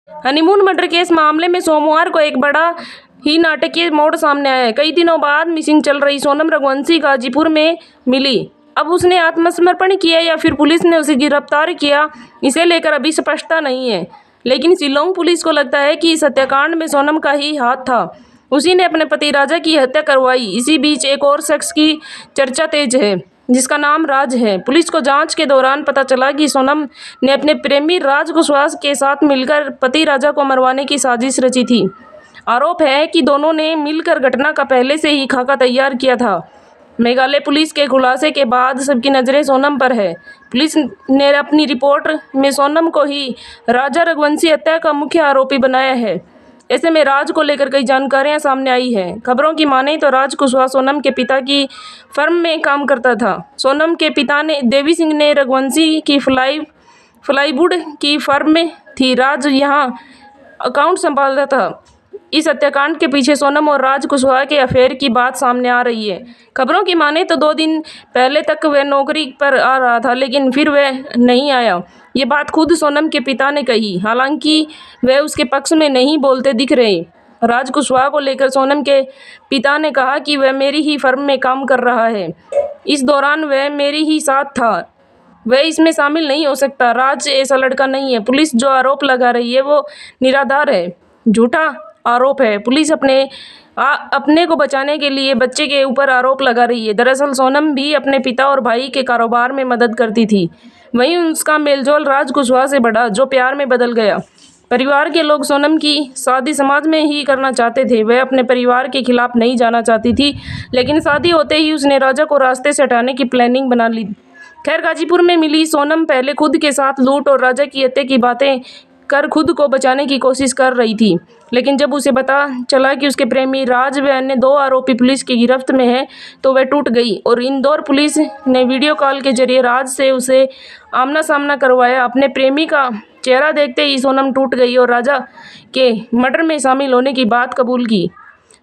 Honeymoon murder case मामले में सोमवार को एक बड़ा ही नाटकीय मोड़ सामने आया है। कई दिनों बाद मिसिंग चल रही सोनम रघुवंशी गाजीपुर में मिली। अब उसने आत्मसमर्पण किया या फिर पुलिस ने उसे गिरफ्तार किया, इसे लेकर अभी स्पष्टता नहीं है। लेकिन शिलोंग पुलिस को लगता है कि इस हत्याकांड में सोनम का ही हाथ था। उसी ने अपने पति राजा की हत्या करवाई। इसी बीच एक और शख्स की चर्चा तेज है, जिसका नाम राज है। पुलिस को जांच के दौरान पता चला कि सोनम ने अपने प्रेमी राज कुशवाहा के साथ मिलकर पति राजा को मरवाने की साजिश रची थी। आरोप है कि दोनों ने मिलकर घटना का पहले से ही खाका तैयार किया था। मेघालय पुलिस के खुलासे के बाद सबकी नज़रें सोनम पर है। पुलिस ने अपनी रिपोर्ट में सोनम को ही राजा रघुवंशी हत्या का मुख्य आरोपी बनाया है। ऐसे में राज को लेकर कई जानकारियां सामने आई हैं। खबरों की माने तो राज कुशवाहा सोनम के पिता की फर्म में काम करता था। सोनम के पिता ने देवी सिंह ने रघुवंशी की फ्लाईवुड की फर्म में थी। राज यहां अकाउंट संभालता था। इस हत्याकांड के पीछे सोनम और राज कुशवाहा के अफेयर की बात सामने आ रही है। खबरों की माने तो 2 दिन पहले तक वह नौकरी पर आ रहा था, लेकिन फिर वह नहीं आया। ये बात खुद सोनम के पिता ने कही। हालांकि वह उसके पक्ष में नहीं बोलते दिख रहे। राज कुशवाहा को लेकर सोनम के पिता ने कहा कि वह मेरी ही फर्म में काम कर रहा है। इस दौरान वह मेरी ही साथ था, वह इसमें शामिल नहीं हो सकता। राज ऐसा लड़का नहीं है। पुलिस जो आरोप लगा रही है वो निराधार है, झूठा आरोप है। पुलिस अपने को बचाने के लिए बच्चे के ऊपर आरोप लगा रही है। दरअसल सोनम भी अपने पिता और भाई के कारोबार में मदद करती थी। वहीं उसका मेलजोल राज कुशवाहा से बढ़ा, जो प्यार में बदल गया। परिवार के लोग सोनम की शादी समाज में ही करना चाहते थे। वह अपने परिवार के खिलाफ नहीं जाना चाहती थी, लेकिन शादी होते ही उसने राजा को रास्ते से हटाने की प्लानिंग बना ली। खैर, गाजीपुर में मिली सोनम पहले खुद के साथ लूट और राजा की हत्या की बातें कर खुद को बचाने की कोशिश कर रही थी। लेकिन जब उसे पता चला कि उसके प्रेमी राज व अन्य 2 आरोपी पुलिस की गिरफ्त में हैं, तो वह टूट गई और इंदौर पुलिस ने वीडियो कॉल के जरिए राज से उसे आमना सामना करवाया। अपने प्रेमी का चेहरा देखते ही सोनम टूट गई और राजा के मर्डर में शामिल होने की बात कबूल की।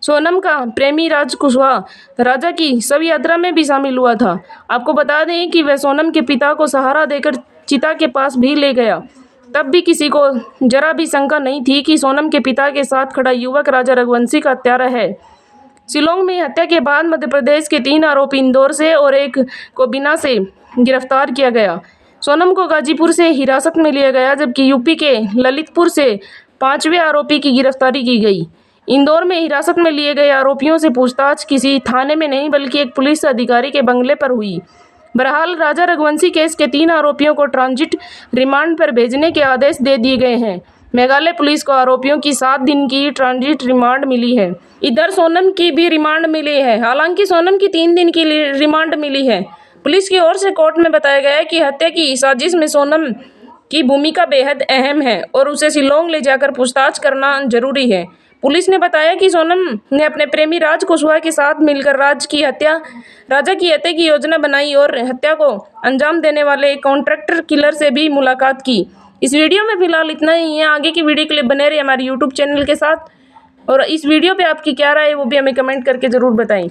सोनम का प्रेमी राज कुशवाहा राजा की शव यात्रा में भी शामिल हुआ था। आपको बता दें कि वह सोनम के पिता को सहारा देकर चिता के पास भी ले गया। तब भी किसी को जरा भी शंका नहीं थी कि सोनम के पिता के साथ खड़ा युवक राजा रघुवंशी का हत्यारा है। शिलोंग में हत्या के बाद मध्य प्रदेश के 3 आरोपी इंदौर से और 1 को बिना से गिरफ्तार किया गया। सोनम को गाजीपुर से हिरासत में लिया गया, जबकि यूपी के ललितपुर से 5वें आरोपी की गिरफ्तारी की गई। इंदौर में हिरासत में लिए गए आरोपियों से पूछताछ किसी थाने में नहीं, बल्कि एक पुलिस अधिकारी के बंगले पर हुई। बहरहाल, राजा रघुवंशी केस के 3 आरोपियों को ट्रांजिट रिमांड पर भेजने के आदेश दे दिए गए हैं। मेघालय पुलिस को आरोपियों की 7 दिन की ट्रांजिट रिमांड मिली है। इधर सोनम की भी रिमांड मिली है। हालांकि सोनम की 3 दिन की रिमांड मिली है। पुलिस की ओर से कोर्ट में बताया गया कि हत्या की साजिश में सोनम की भूमिका बेहद अहम है और उसे शिलोंग ले जाकर पूछताछ करना जरूरी है। पुलिस ने बताया कि सोनम ने अपने प्रेमी राज कुशवाहा के साथ मिलकर राजा की हत्या की योजना बनाई और हत्या को अंजाम देने वाले एक कॉन्ट्रैक्टर किलर से भी मुलाकात की। इस वीडियो में फिलहाल इतना ही है। आगे की वीडियो के लिए बने रहिए हमारे यूट्यूब चैनल के साथ और इस वीडियो पे आपकी क्या राय है वो भी हमें कमेंट करके ज़रूर बताएं।